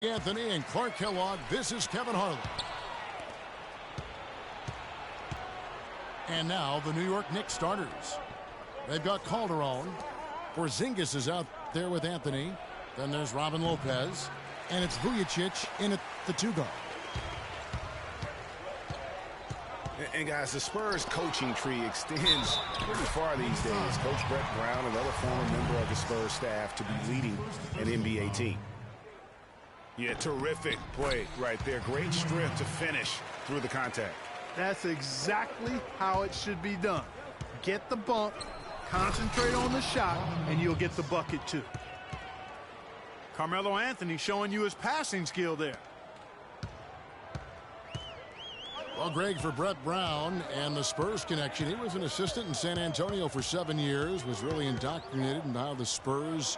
Anthony and Clark Kellogg. This is Kevin Harlan. And now the New York Knicks starters. They've got Calderon. Porzingis is out there with Anthony. Then there's Robin Lopez. And it's Vujacic in at the 2 guard. And guys, the Spurs coaching tree extends pretty far these days. Coach Brett Brown, another former member of the Spurs staff, to be leading an NBA team. Yeah, terrific play right there. Great strength to finish through the contact. That's exactly how it should be done. Get the bump, concentrate on the shot, and you'll get the bucket too. Carmelo Anthony showing you his passing skill there. Well, Greg, for Brett Brown and the Spurs connection, he was an assistant in San Antonio for 7 years, was really indoctrinated in how the Spurs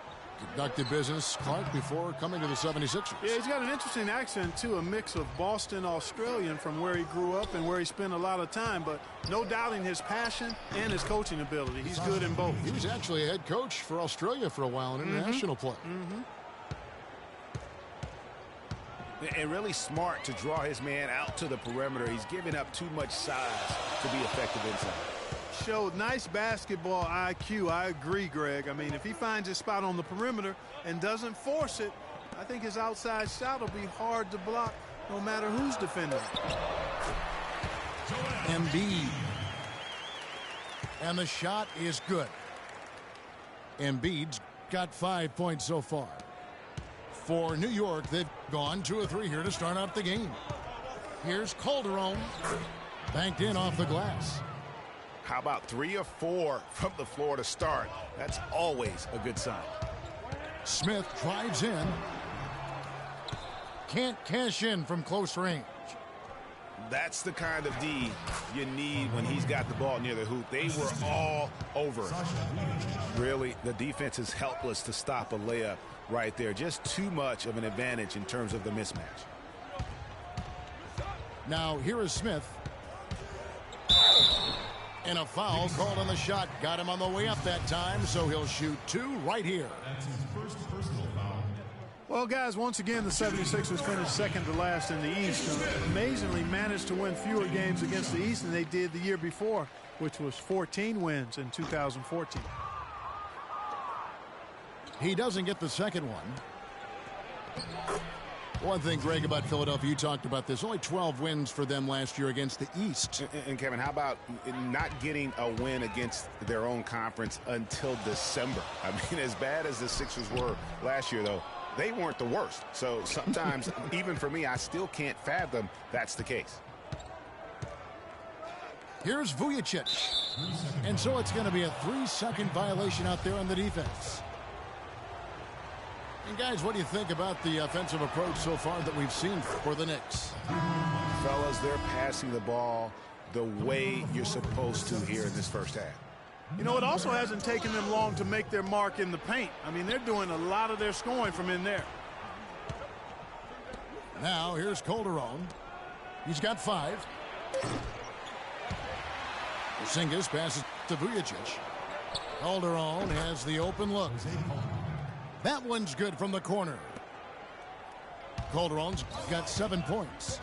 conducted business, Clark, before coming to the 76ers. Yeah, he's got an interesting accent, too, a mix of Boston Australian from where he grew up and where he spent a lot of time, but no doubting his passion and his coaching ability. He's good in both. He was actually a head coach for Australia for a while in international play. And really smart to draw his man out to the perimeter. He's giving up too much size to be effective inside. Showed nice basketball IQ. I agree, Greg. I mean, if he finds his spot on the perimeter and doesn't force it, I think his outside shot will be hard to block no matter who's defending. Embiid. And the shot is good. Embiid's got 5 points so far. For New York, they've gone 2 of 3 here to start out the game. Here's Calderon. Banked in off the glass. How about 3 of 4 from the floor to start? That's always a good sign. Smith drives in. Can't cash in from close range. That's the kind of D you need when he's got the ball near the hoop. They were all over it. Really, the defense is helpless to stop a layup right there. Just too much of an advantage in terms of the mismatch. Now here is Smith. And a foul called on the shot. Got him on the way up that time, so he'll shoot 2 right here. That's his first personal foul. Well, guys, once again, the 76ers finished second to last in the East. Amazingly managed to win fewer games against the East than they did the year before, which was 14 wins in 2014. He doesn't get the second one. One thing, Greg, about Philadelphia, you talked about this. Only 12 wins for them last year against the East. And Kevin, how about not getting a win against their own conference until December? I mean, as bad as the Sixers were last year, though, they weren't the worst. So sometimes, even for me, I still can't fathom that's the case. Here's Vujacic. And so it's going to be a 3-second violation out there on the defense. And guys, what do you think about the offensive approach so far that we've seen for the Knicks? Fellas, they're passing the ball the way you're supposed to here in this first half. You know, it also hasn't taken them long to make their mark in the paint. I mean, they're doing a lot of their scoring from in there. Now, here's Calderon. He's got 5. Porzingis passes to Vujacic. Calderon has the open look. That one's good from the corner. Calderon's got 7 points.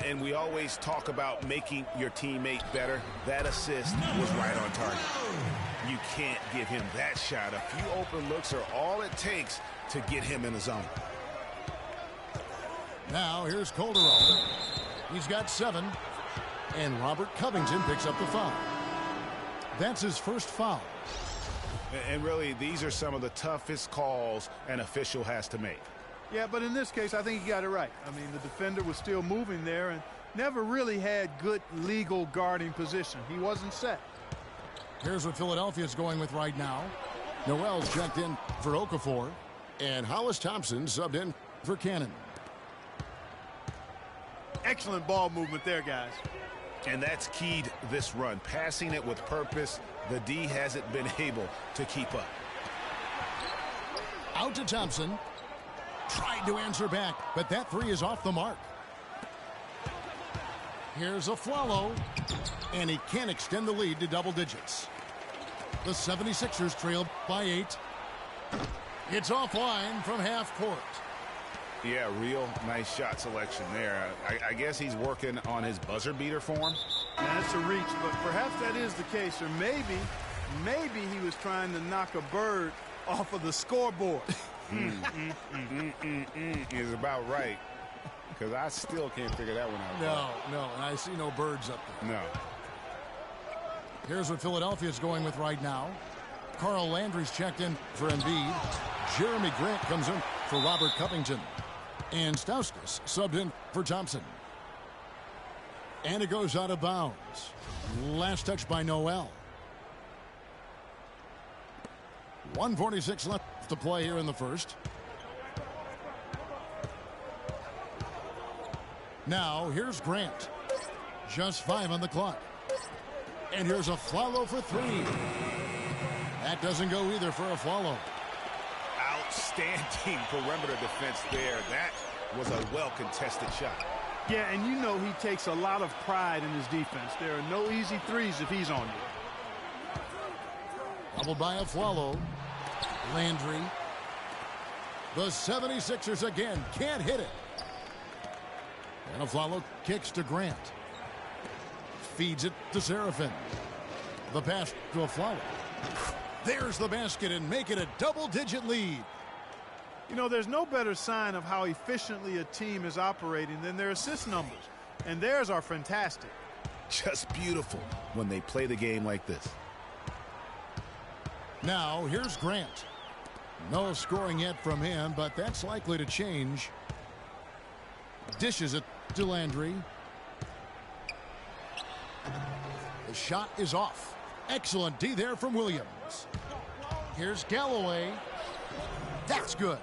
And we always talk about making your teammate better. That assist was right on target. You can't give him that shot. A few open looks are all it takes to get him in the zone. Now here's Calderon. He's got 7. And Robert Covington picks up the foul. That's his first foul. And really, these are some of the toughest calls an official has to make. Yeah, but in this case, I think he got it right. I mean, the defender was still moving there and never really had good legal guarding position. He wasn't set. Here's what Philadelphia's going with right now. Noel's checked in for Okafor. And Hollis Thompson subbed in for Cannon. Excellent ball movement there, guys. And that's keyed this run. Passing it with purpose. The D hasn't been able to keep up. Out to Thompson. Tried to answer back, but that 3 is off the mark. Here's a Flalo. And he can't extend the lead to double digits. The 76ers trail by 8. It's offline from half court. Yeah, real nice shot selection there. I guess he's working on his buzzer beater form. That's a reach, but perhaps that is the case. Or maybe he was trying to knock a bird off of the scoreboard. Is about right. Because I still can't figure that one out. No, and I see no birds up there. No. Here's what Philadelphia's going with right now. Carl Landry's checked in for Embiid. Jeremy Grant comes in for Robert Covington. And Stauskas subbed in for Thompson. And it goes out of bounds. Last touch by Noel. 1:46 left to play here in the first. Now, here's Grant. Just 5 on the clock. And here's a follow for 3. That doesn't go either for a follow. Outstanding perimeter defense there. That was a well-contested shot. Yeah, and you know he takes a lot of pride in his defense. There are no easy threes if he's on you. Doubled by a follow. Landry. The 76ers again can't hit it. And Aflalo kicks to Grant. Feeds it to Seraphin. The pass to Aflalo. There's the basket and make it a double-digit lead. You know, there's no better sign of how efficiently a team is operating than their assist numbers. And theirs are fantastic. Just beautiful when they play the game like this. Now, here's Grant. No scoring yet from him, but that's likely to change. Dishes it to Landry. The shot is off. Excellent D there from Williams. Here's Galloway. That's good.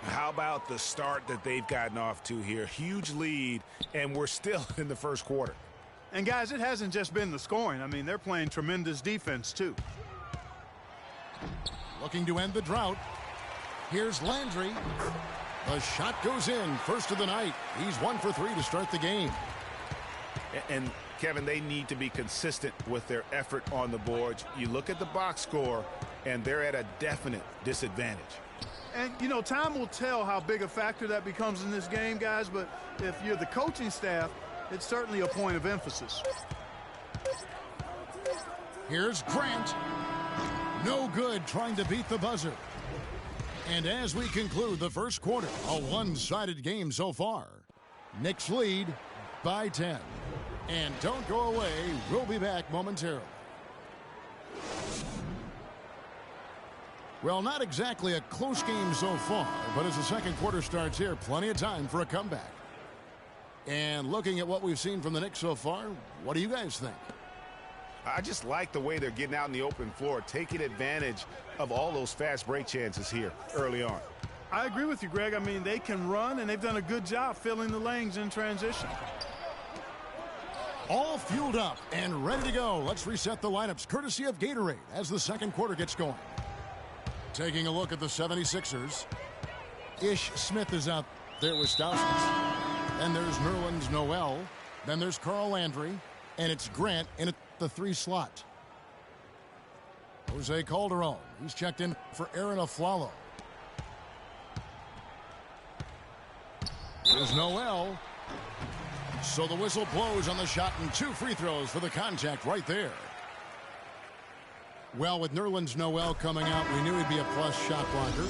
How about the start that they've gotten off to here? Huge lead, and we're still in the first quarter. And, guys, it hasn't just been the scoring. I mean, they're playing tremendous defense, too. Looking to end the drought. Here's Landry. The shot goes in. First of the night. He's 1 for 3 to start the game. And Kevin, they need to be consistent with their effort on the boards. You look at the box score, and they're at a definite disadvantage. And, you know, time will tell how big a factor that becomes in this game, guys. But if you're the coaching staff, it's certainly a point of emphasis. Here's Grant. No good trying to beat the buzzer. And as we conclude the first quarter, a one-sided game so far. Knicks lead by 10. And don't go away. We'll be back momentarily. Well, not exactly a close game so far, but as the second quarter starts here, plenty of time for a comeback. And looking at what we've seen from the Knicks so far, what do you guys think? I just like the way they're getting out in the open floor, taking advantage of all those fast break chances here early on. I agree with you, Greg. I mean, they can run, and they've done a good job filling the lanes in transition. All fueled up and ready to go. Let's reset the lineups courtesy of Gatorade as the second quarter gets going. Taking a look at the 76ers. Ish Smith is out there with Stauskas. Then there's Nerlens Noel. Then there's Carl Landry. And it's Grant in at the 3 slot. Jose Calderon. He's checked in for Aaron Aflalo. There's Noel. So the whistle blows on the shot and 2 free throws for the contact right there. Well, with Nerlens Noel coming out, we knew he'd be a plus shot blocker.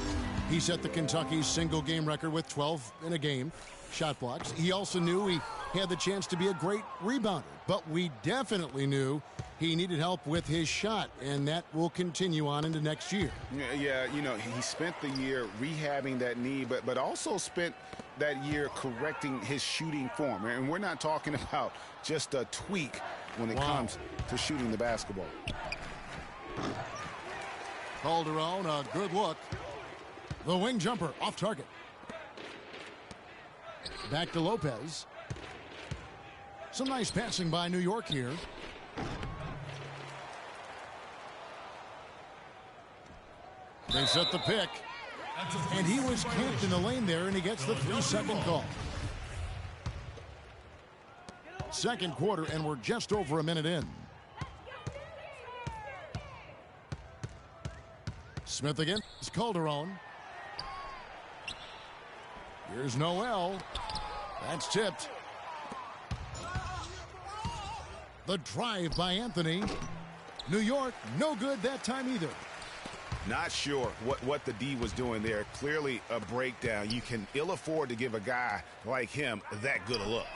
He set the Kentucky single game record with 12 in a game shot blocks. He also knew he had the chance to be a great rebounder, but we definitely knew he needed help with his shot, and that will continue on into next year. Yeah, you know, he spent the year rehabbing that knee, but also spent that year correcting his shooting form. And we're not talking about just a tweak when it comes to shooting the basketball. Calderon, a good look. The wing jumper off target. Back to Lopez. Some nice passing by New York here. They set the pick. And he was camped in the lane there, and he gets the 3-second call. Second quarter, and we're just over a minute in. Smith again. It's Calderon. Here's Noel. That's tipped. The drive by Anthony. New York, no good that time either. Not sure what the D was doing there. Clearly a breakdown. You can ill afford to give a guy like him that good a look.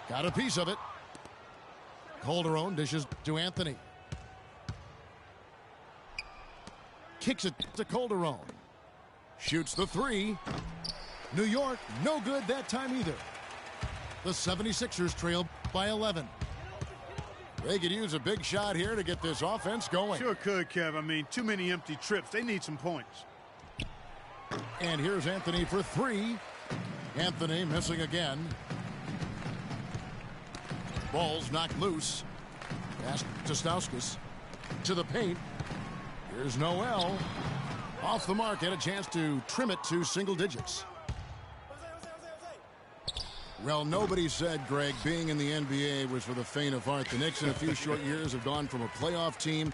Got a piece of it. Calderon dishes to Anthony. Kicks it to Calderon. Shoots the three. New York, no good that time either. The 76ers trail by 11. They could use a big shot here to get this offense going. Sure could, Kev. I mean, too many empty trips. They need some points. And here's Anthony for three. Anthony missing again. Ball's knocked loose. Pass to Stauskas. To the paint. Here's Noel. Off the mark. Had a chance to trim it to single digits. Well, nobody said, Greg, being in the NBA was for the faint of heart. The Knicks in a few short years have gone from a playoff team,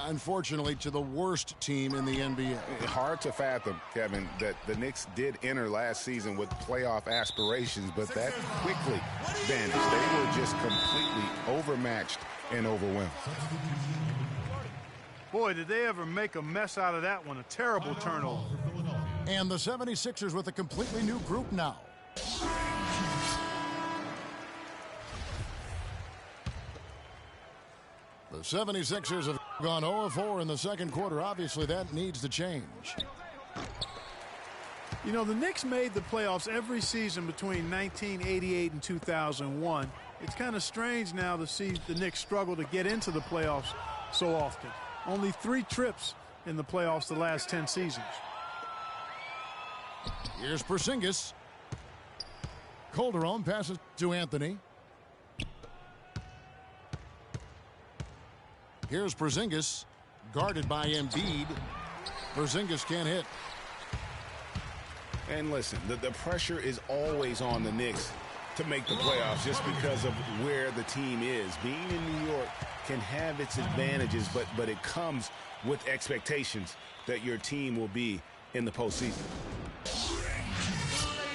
unfortunately, to the worst team in the NBA. Hard to fathom, Kevin, that the Knicks did enter last season with playoff aspirations, but that quickly vanished. They were just completely overmatched and overwhelmed. Boy, did they ever make a mess out of that one. A terrible turnover. And the 76ers with a completely new group now. The 76ers have gone 0-4 in the second quarter. Obviously, that needs to change. You know, the Knicks made the playoffs every season between 1988 and 2001. It's kind of strange now to see the Knicks struggle to get into the playoffs so often. Only 3 trips in the playoffs the last 10 seasons. Here's Porzingis. Calderon passes to Anthony. Here's Porzingis, guarded by Embiid. Porzingis can't hit. And listen, the pressure is always on the Knicks to make the playoffs just because of where the team is. Being in New York can have its advantages, but it comes with expectations that your team will be in the postseason.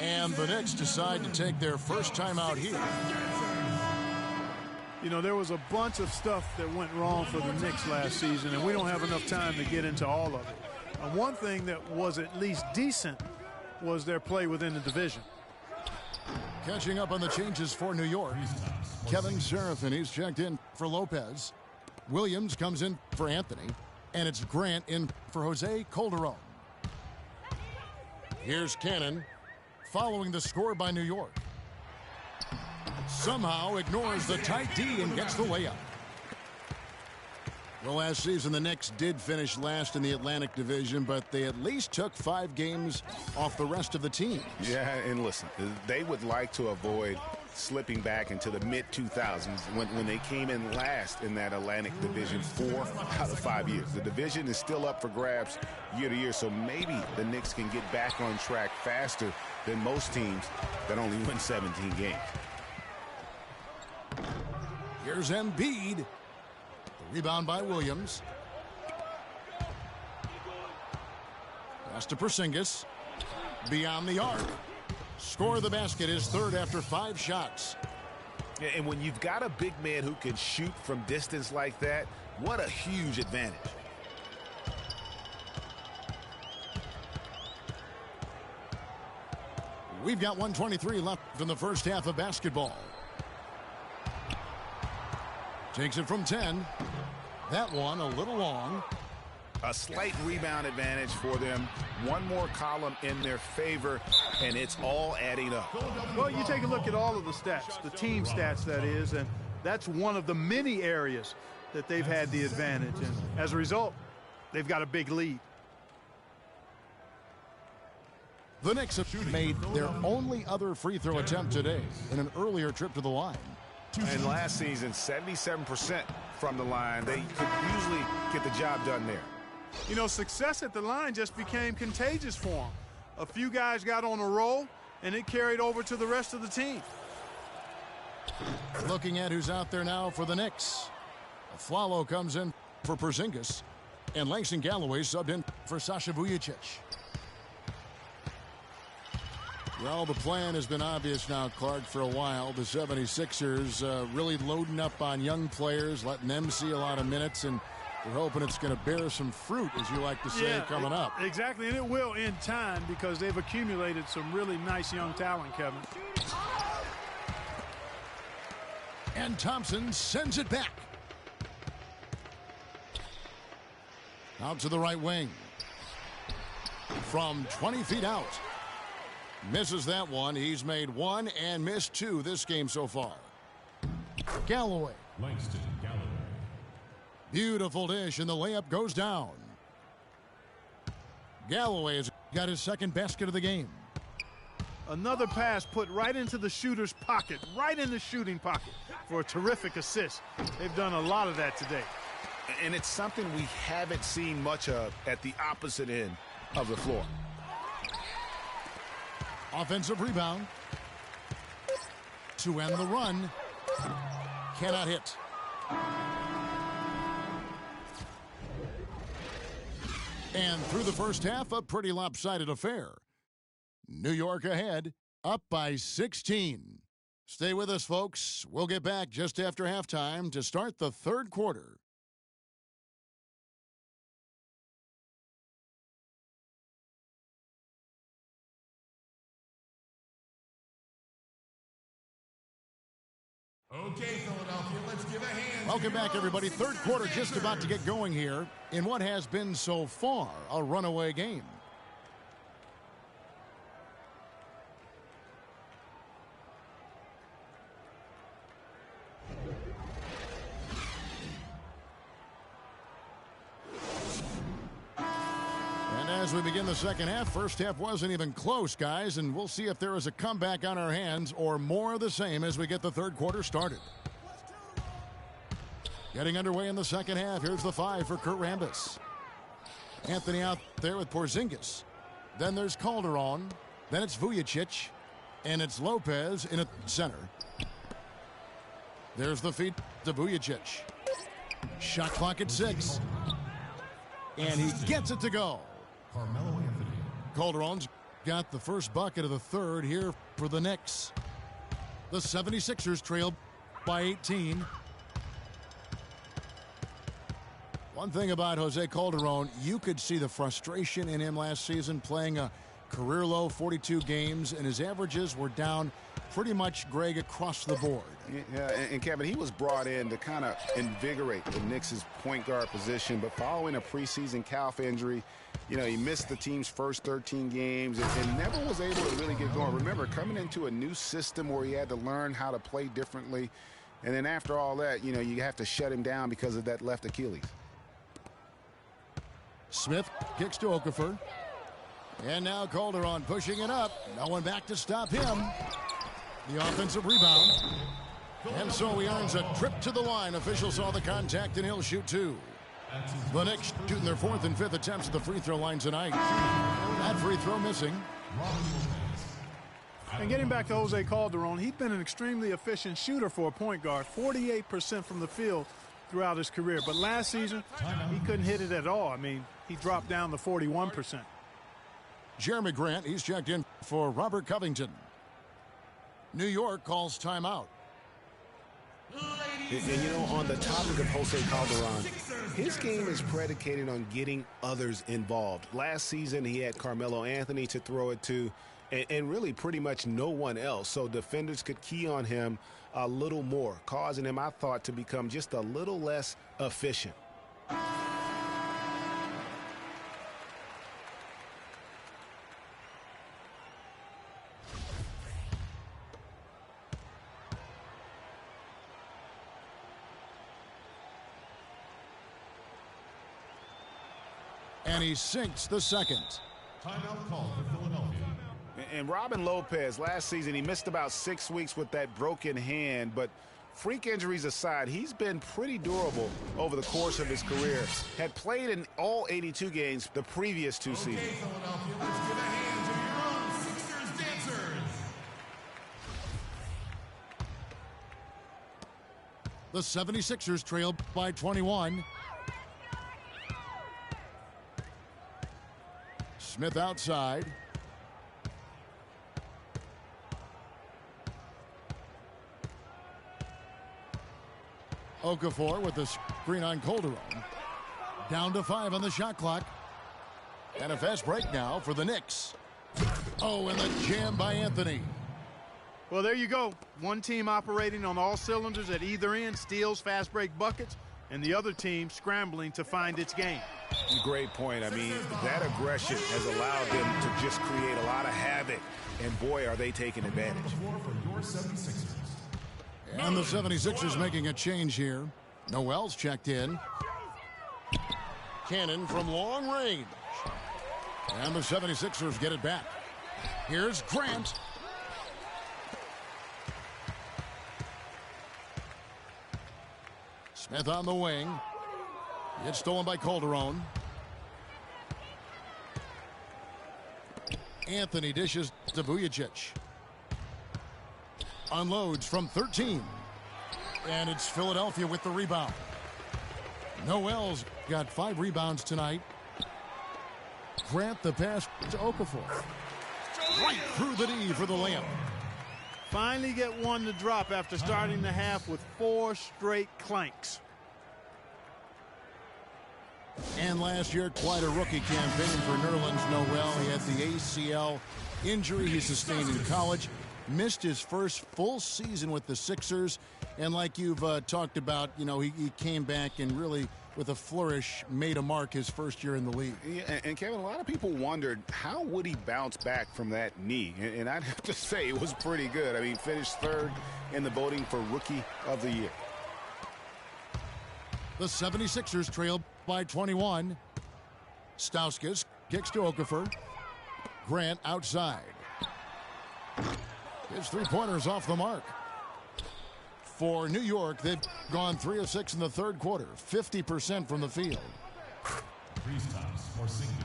And the Knicks decide to take their first time out here. You know, there was a bunch of stuff that went wrong for the Knicks last season, and we don't have enough time to get into all of it. And one thing that was at least decent was their play within the division. Catching up on the changes for New York. Kevin Serafin, he's checked in for Lopez. Williams comes in for Anthony. And it's Grant in for Jose Calderon. Here's Cannon following the score by New York. Somehow ignores the tight D and gets the layup. Well, last season the Knicks did finish last in the Atlantic Division, but they at least took 5 games off the rest of the teams. Yeah, and listen, they would like to avoid slipping back into the mid-2000s when they came in last in that Atlantic Division 4 out of 5 years. The division is still up for grabs year to year, so maybe the Knicks can get back on track faster than most teams that only win 17 games. Here's Embiid. The rebound by Williams. Pass to Porzingis. Beyond the arc. Score the basket is third after 5 shots. Yeah, and when you've got a big man who can shoot from distance like that, what a huge advantage. We've got 1:23 left in the first half of basketball. Takes it from 10. That one a little long. A slight rebound advantage for them. One more column in their favor, and it's all adding up. Well, you take a look at all of the stats, the team stats, that is, and that's one of the many areas that they've had the advantage. And as a result, they've got a big lead. The Knicks have made their only other free throw attempt today in an earlier trip to the line. And last season, 77% from the line. They could usually get the job done there. You know, success at the line just became contagious for them. A few guys got on a roll, and it carried over to the rest of the team. Looking at who's out there now for the Knicks. Flalo comes in for Porzingis, and Langston Galloway subbed in for Sasha Vujacic. Well, the plan has been obvious now, Clark, for a while. The 76ers really loading up on young players, letting them see a lot of minutes, and we're hoping it's going to bear some fruit, as you like to say, coming up. Exactly, and it will in time because they've accumulated some really nice young talent, Kevin. And Thompson sends it back. Out to the right wing. From 20 feet out. Misses that one. He's made one and missed two this game so far. Galloway. Langston Galloway. Beautiful dish, and the layup goes down. Galloway has got his second basket of the game. Another pass put right into the shooter's pocket, right in the shooting pocket for a terrific assist. They've done a lot of that today. And it's something we haven't seen much of at the opposite end of the floor. Offensive rebound. To end the run. Cannot hit. And through the first half, a pretty lopsided affair. New York ahead, up by 16. Stay with us, folks. We'll get back just after halftime to start the third quarter. Okay, Philadelphia, let's give a hand. Welcome back, everybody. Third quarter just about to get going here in what has been so far a runaway game. And as we begin the second half, first half wasn't even close, guys, and we'll see if there is a comeback on our hands or more of the same as we get the third quarter started. Getting underway in the second half. Here's the 5 for Kurt Rambis. Anthony out there with Porzingis. Then there's Calderon. Then it's Vujicic. And it's Lopez in a center. There's the feed to Vujicic. Shot clock at 6. And he gets it to go. Carmelo Anthony. Calderon's got the first bucket of the third here for the Knicks. The 76ers trail by 18. One thing about Jose Calderon, you could see the frustration in him last season playing a career low 42 games, and his averages were down pretty much, Greg, across the board. Yeah, and Kevin, he was brought in to kind of invigorate the Knicks' point guard position, but following a preseason calf injury, you know, he missed the team's first 13 games and never was able to really get going. Remember, coming into a new system where he had to learn how to play differently, and then after all that, you know, you have to shut him down because of that left Achilles. Smith kicks to Okafor. And now Calderon pushing it up. No one back to stop him. The offensive rebound. And so he earns a trip to the line. Officials saw the contact, and he'll shoot 2. The Knicks shooting their 4th and 5th attempts at the free throw line tonight. That free throw missing. And getting back to Jose Calderon, he's been an extremely efficient shooter for a point guard. 48% from the field throughout his career. But last season, he couldn't hit it at all. I mean, he dropped down to 41%. Jeremy Grant, he's checked in for Robert Covington. New York calls timeout. And you know, on the topic of Jose Calderon, his game is predicated on getting others involved. Last season, he had Carmelo Anthony to throw it to, and really pretty much no one else. So defenders could key on him a little more, causing him, I thought, to become just a little less efficient. And he sinks the second. Timeout call for Philadelphia. And Robin Lopez, last season, he missed about 6 weeks with that broken hand, but freak injuries aside, he's been pretty durable over the course of his career. Had played in all 82 games the previous 2 seasons. Okay, Philadelphia, let's give a hand to your own Sixers dancers. The 76ers trail by 21. Smith outside. Okafor with the screen on Calderon. Down to 5 on the shot clock. And a fast break now for the Knicks. Oh, and the jam by Anthony. Well, there you go. One team operating on all cylinders at either end, steals, fast break buckets, and the other team scrambling to find its game. Great point. I mean, that aggression has allowed them to just create a lot of havoc. And boy, are they taking advantage. And the 76ers making a change here. Noel's checked in. Cannon from long range. And the 76ers get it back. Here's Grant. Smith on the wing. It's stolen by Calderon. Anthony dishes to Vujacic. Unloads from 13. And it's Philadelphia with the rebound. Noel's got 5 rebounds tonight. Grant the pass to Okafor. Right through the D for the layup. Finally get one to drop after starting the half with 4 straight clanks. And last year, quite a rookie campaign for Nerlens Noel. He had the ACL injury he sustained in college. Missed his first full season with the Sixers. And like you've talked about, you know, he came back and really, with a flourish, made a mark his first year in the league. Yeah, and Kevin, a lot of people wondered how would he bounce back from that knee. And I'd have to say it was pretty good. I mean, finished 3rd in the voting for Rookie of the Year. The 76ers trail by 21. Stauskas kicks to Okafor. Grant outside. His 3-pointers off the mark. For New York, they've gone 3 of 6 in the 3rd quarter, 50% from the field.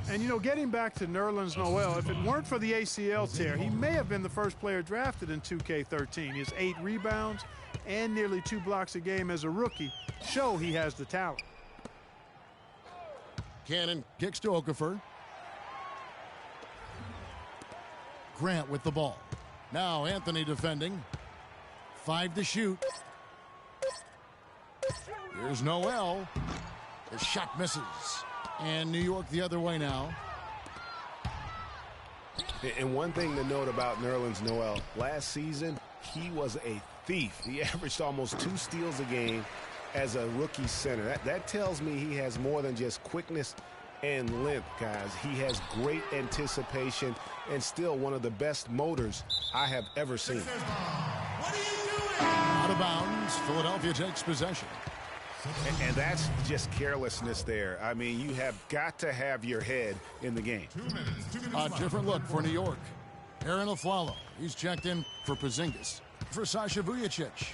And, you know, getting back to Nerlens Noel, if it weren't for the ACL tear, he may have been the first player drafted in 2K13. His 8 rebounds and nearly 2 blocks a game as a rookie show he has the talent. Cannon kicks to Okafor. Grant with the ball. Now Anthony defending. 5 to shoot. Here's Noel. The shot misses. And New York the other way now. And one thing to note about Nerlens Noel, last season, he was a thief. He averaged almost 2 steals a game as a rookie center. That tells me he has more than just quickness and length, guys. He has great anticipation and still one of the best motors I have ever seen. Out of bounds. Philadelphia takes possession. And that's just carelessness there. I mean, you have got to have your head in the game. A different look for New York. Aaron Aflalo. He's checked in for Porzingis. For Sasha Vujacic.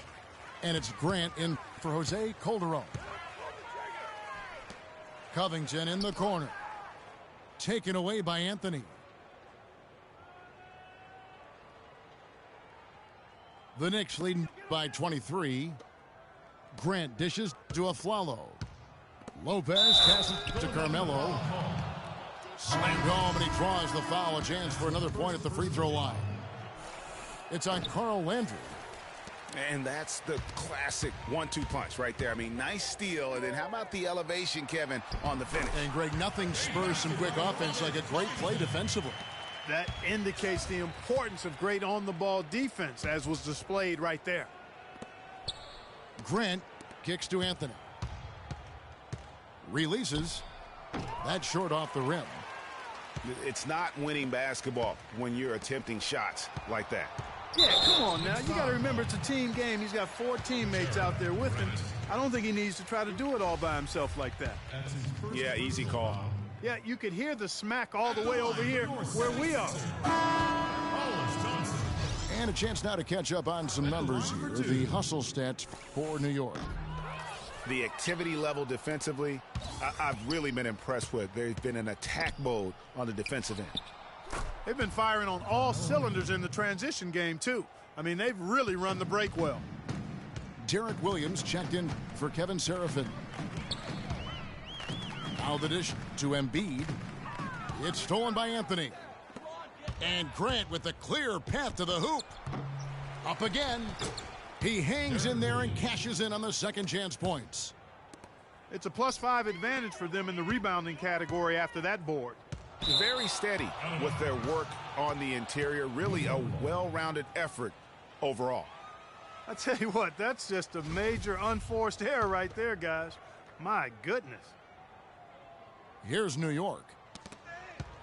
And it's Grant in for Jose Calderon. Covington in the corner. Taken away by Anthony. The Knicks leading by 23. Grant dishes to Aflalo. Lopez passes to Carmelo. Slammed home, and he draws the foul. A chance for another point at the free throw line. It's on Carl Landry. And that's the classic 1-2 punch right there. I mean, nice steal. And then how about the elevation, Kevin, on the finish? And, Greg, nothing spurs some quick offense like a great play defensively. That indicates the importance of great on-the-ball defense, as was displayed right there. Grant kicks to Anthony. Releases. That's short off the rim. It's not winning basketball when you're attempting shots like that. Yeah, come on now. You got to remember it's a team game. He's got 4 teammates out there with him. I don't think he needs to try to do it all by himself like that. Yeah, easy call. Yeah, you could hear the smack all the way over here where we are. And a chance now to catch up on some numbers here. The hustle stats for New York. The activity level defensively, I've really been impressed with. There's been an attack mode on the defensive end. They've been firing on all cylinders in the transition game, too. I mean, they've really run the break well. Derek Williams checked in for Kevin Serafin. Now the dish to Embiid. It's stolen by Anthony. And Grant with a clear path to the hoop. Up again. He hangs in there and cashes in on the second chance points. It's a +5 advantage for them in the rebounding category after that board. Very steady with their work on the interior. Really a well-rounded effort overall. I tell you what, that's just a major unforced error right there, guys. My goodness. Here's New York.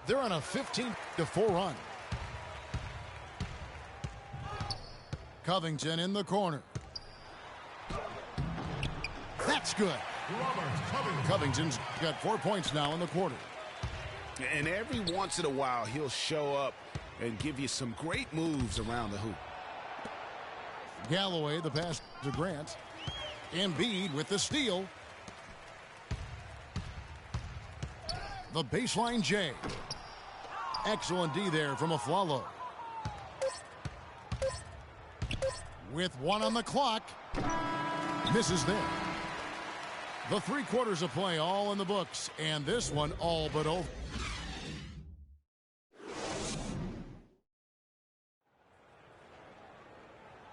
They're on a 15-4 run. Covington in the corner. That's good. Covington's got 4 points now in the quarter. And every once in a while, he'll show up and give you some great moves around the hoop. Galloway, the pass to Grant. Embiid with the steal. The baseline J. Excellent D there from Aflalo. With 1 on the clock. Misses there. The 3 quarters of play all in the books, and this one all but over.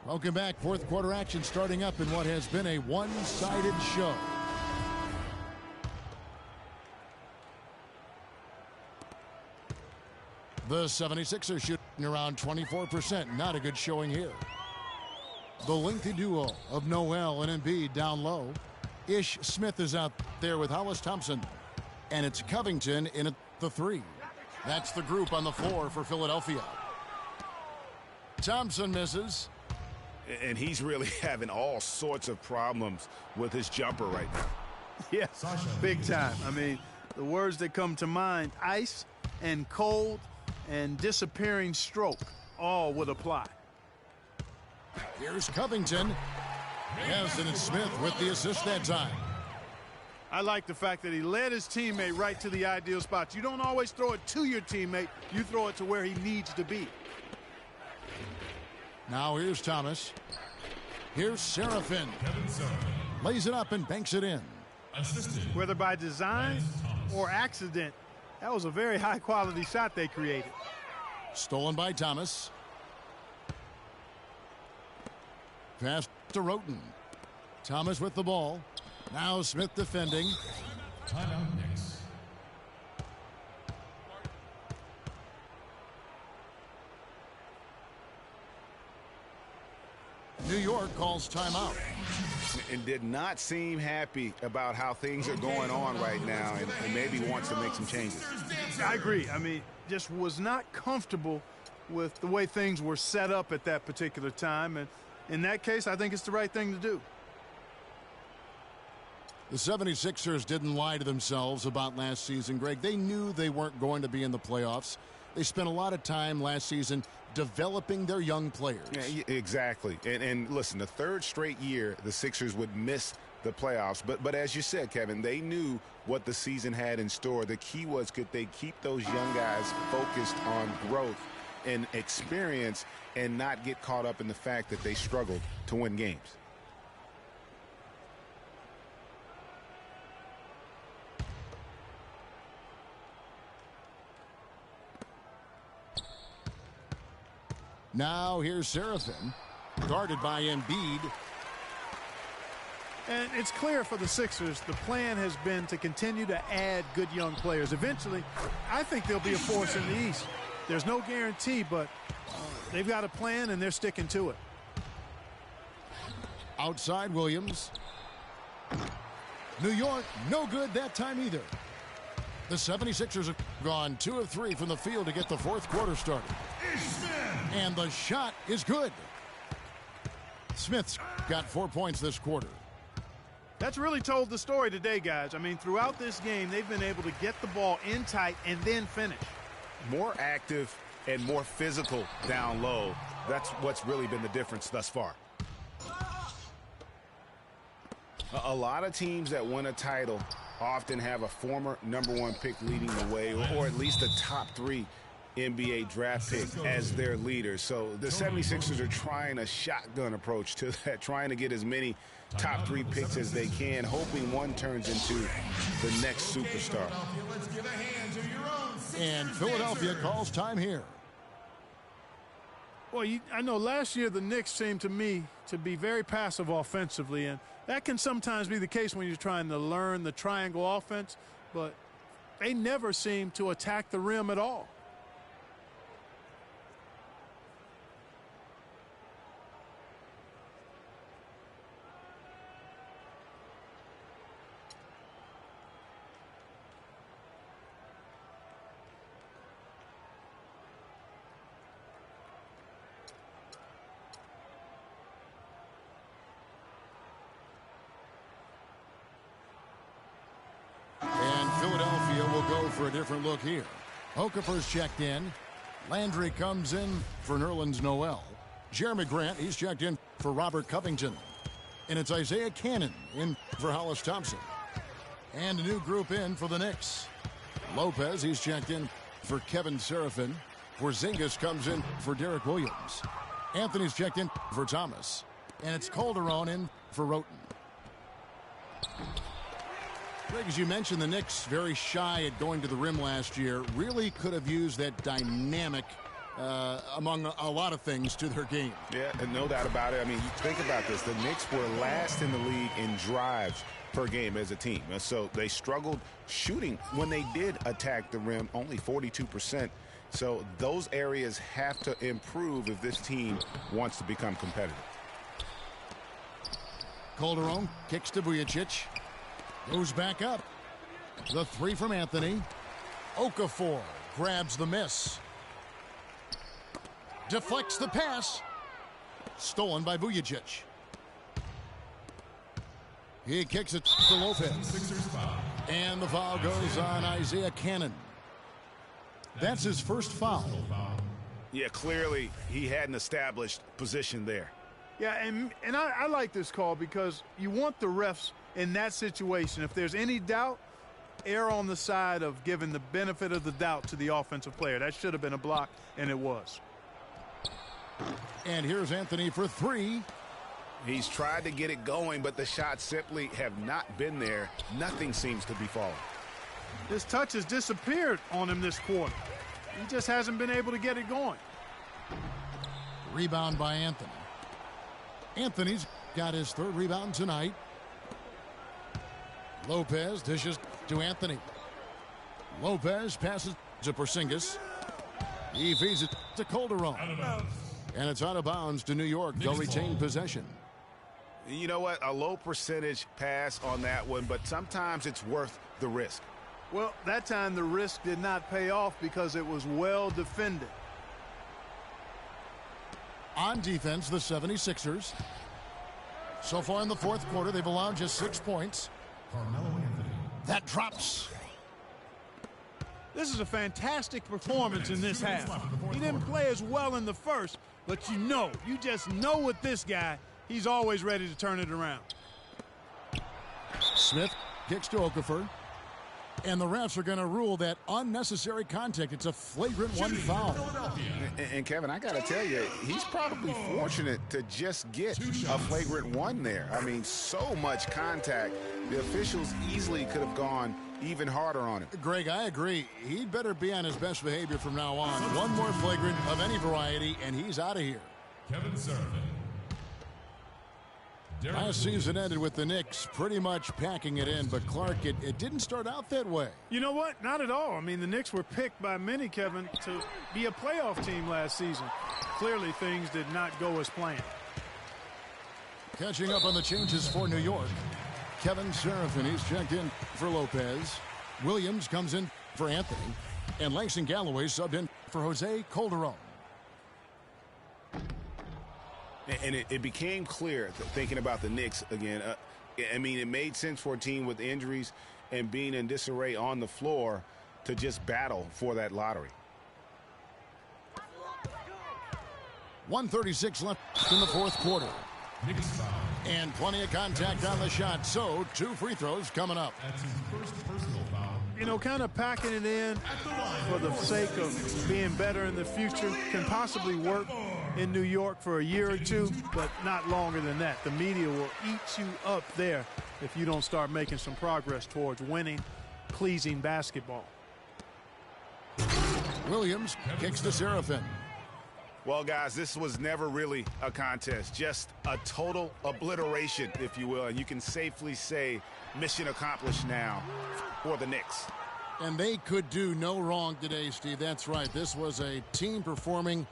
Welcome back. Fourth quarter action starting up in what has been a one-sided show. The 76ers shooting around 24%. Not a good showing here. The lengthy duo of Noel and Embiid down low. Ish Smith is out there with Hollis Thompson. And it's Covington in at the 3. That's the group on the floor for Philadelphia. Thompson misses. And he's really having all sorts of problems with his jumper right now. Yeah, big time. I mean, the words that come to mind, ice and cold and disappearing stroke, all would apply. Here's Covington. Yes, and it's Smith with the assist that time. I like the fact that he led his teammate right to the ideal spot. You don't always throw it to your teammate. You throw it to where he needs to be. Now here's Thomas. Here's Serafin. Lays it up and banks it in. Whether by design or accident, that was a very high-quality shot they created. Stolen by Thomas. Pass to Roten. Thomas with the ball. Now Smith defending. Timeout Knicks. New York calls timeout. And did not seem happy about how things are going on right now and maybe wants to make some changes. I agree. I mean, just was not comfortable with the way things were set up at that particular time. And in that case, I think it's the right thing to do. The 76ers didn't lie to themselves about last season, Greg. They knew they weren't going to be in the playoffs. They spent a lot of time last season developing their young players. Yeah, exactly. And listen, the third straight year the Sixers would miss the playoffs. But as you said, Kevin, they knew what the season had in store. The key was, could they keep those young guys focused on growth and experience and not get caught up in the fact that they struggled to win games. Now here's Serafin, guarded by Embiid. And it's clear for the Sixers, the plan has been to continue to add good young players. Eventually, I think they'll be a force in the East. There's no guarantee, but they've got a plan and they're sticking to it. Outside Williams. New York, no good that time either. The 76ers have gone 2 of 3 from the field to get the fourth quarter started. And the shot is good. Smith's got 4 points this quarter. That's really told the story today, guys. I mean, throughout this game, they've been able to get the ball in tight and then finish. More active and more physical down low. That's what's really been the difference thus far. A lot of teams that win a title often have a former #1 pick leading the way, or at least a top 3 NBA draft pick as their leader. So the 76ers are trying a shotgun approach to that, trying to get as many top 3 picks as they can, hoping one turns into the next superstar. And Philadelphia calls time here. Well, I know last year the Knicks seemed to me to be very passive offensively, and that can sometimes be the case when you're trying to learn the triangle offense, but they never seem to attack the rim at all. And Philadelphia will go for a different look here. Okafor's checked in. Landry comes in for Nerlens Noel. Jeremy Grant, he's checked in for Robert Covington. And it's Isaiah Cannon in for Hollis Thompson. And a new group in for the Knicks. Lopez, he's checked in for Kevin Seraphin. Porzingis comes in for Derek Williams. Anthony's checked in for Thomas. And it's Calderon in for Roten. Greg, as you mentioned, the Knicks very shy at going to the rim last year. Really could have used that dynamic among a lot of things to their game. Yeah, and no doubt about it. I mean, you think about this. The Knicks were last in the league in drives per game as a team. So they struggled shooting when they did attack the rim, only 42%. So those areas have to improve if this team wants to become competitive. Calderon kicks to Vujacic. Goes back up. The three from Anthony. Okafor grabs the miss. Deflects the pass. Stolen by Vujacic. He kicks it to Lopez. And the foul goes on Isaiah Cannon. That's his first foul. Yeah, clearly he had an established position there. Yeah, and I like this call because you want the refs in that situation. If there's any doubt, err on the side of giving the benefit of the doubt to the offensive player. That should have been a block, and it was. And here's Anthony for three. He's tried to get it going, but the shots simply have not been there. Nothing seems to be falling. His touch has disappeared on him this quarter. He just hasn't been able to get it going. Rebound by Anthony. Anthony's got his third rebound tonight. Lopez dishes to Anthony. Lopez passes to Porzingis. He feeds it to Calderon. And it's out of bounds to New York. They'll retain possession. You know what? A low percentage pass on that one, but sometimes it's worth the risk. Well, that time the risk did not pay off because it was well defended. On defense, the 76ers. So far in the fourth quarter, they've allowed just 6 points. That drops. This is a fantastic performance in this half. He didn't play as well in the first, but you just know with this guy, he's always ready to turn it around. Smith kicks to Okafor. And the refs are going to rule that unnecessary contact. It's a flagrant one foul. And Kevin, I got to tell you, he's probably fortunate to just get a flagrant one there. I mean, so much contact. The officials easily could have gone even harder on him. Greg, I agree. He'd better be on his best behavior from now on. One more flagrant of any variety, and he's out of here. Kevin Seraphin. Last season ended with the Knicks pretty much packing it in, but Clark, it didn't start out that way. You know what? Not at all. I mean, the Knicks were picked by many, Kevin, to be a playoff team last season. Clearly, things did not go as planned. Catching up on the changes for New York. Kevin Seraphin, he's checked in for Lopez. Williams comes in for Anthony. And Langston Galloway subbed in for Jose Calderon. And it became clear, thinking about the Knicks again, I mean, it made sense for a team with injuries and being in disarray on the floor to just battle for that lottery. 1:36 left in the fourth quarter. And plenty of contact on the shot, so 2 free throws coming up. That's his first personal foul. You know, kind of packing it in for the sake of being better in the future can possibly work in New York for a year or two, but not longer than that. The media will eat you up there if you don't start making some progress towards winning, pleasing basketball. Williams kicks to Seraphin. Well, guys, this was never really a contest, just a total obliteration, if you will. And you can safely say mission accomplished now for the Knicks. And they could do no wrong today, Steve. That's right. This was a team performing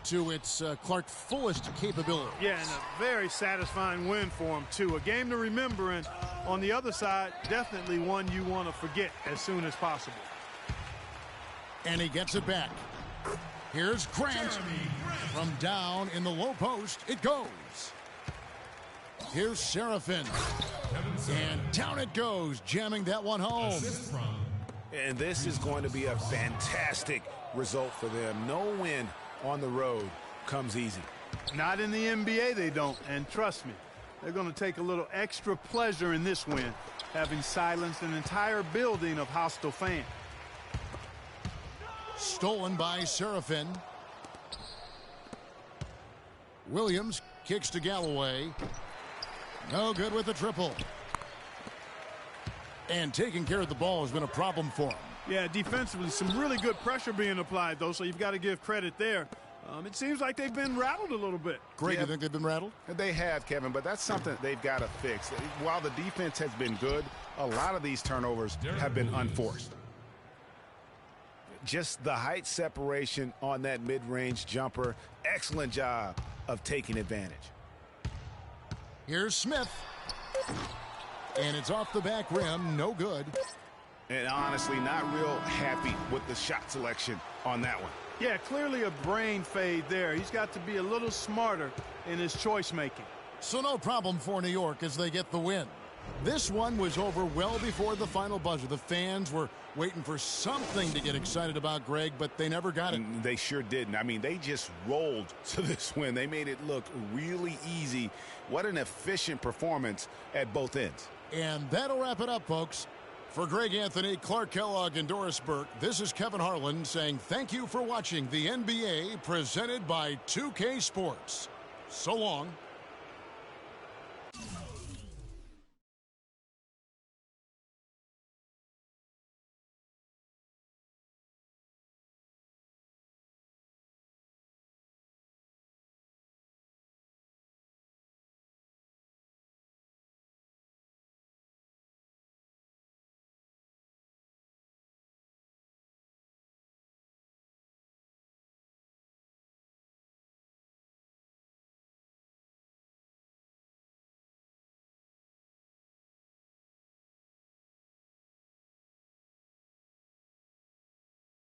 to its Clark fullest capability. Yeah, and a very satisfying win for them, too. A game to remember, and on the other side, definitely one you want to forget as soon as possible. And he gets it back. Here's Grant from down in the low post. It goes. Here's Seraphin. And down it goes, jamming that one home. And this is going to be a fantastic result for them. No win on the road comes easy. Not in the NBA, they don't. And trust me, they're going to take a little extra pleasure in this win, having silenced an entire building of hostile fans. Stolen by Seraphin. Williams kicks to Galloway. No good with the triple. And taking care of the ball has been a problem for him. Yeah, defensively, some really good pressure being applied, though, so you've got to give credit there. It seems like they've been rattled a little bit. Greg, you think they've been rattled? They have, Kevin, but that's something they've got to fix. While the defense has been good, a lot of these turnovers have been unforced. Just the height separation on that mid-range jumper. Excellent job of taking advantage. Here's Smith. And it's off the back rim. No good. And honestly, not real happy with the shot selection on that one. Yeah, clearly a brain fade there. He's got to be a little smarter in his choice making. So no problem for New York as they get the win. This one was over well before the final buzzer. The fans were waiting for something to get excited about, Greg, but they never got it. And they sure didn't. I mean, they just rolled to this win. They made it look really easy. What an efficient performance at both ends. And that'll wrap it up, folks. For Greg Anthony, Clark Kellogg, and Doris Burke, this is Kevin Harlan saying thank you for watching the NBA presented by 2K Sports. So long.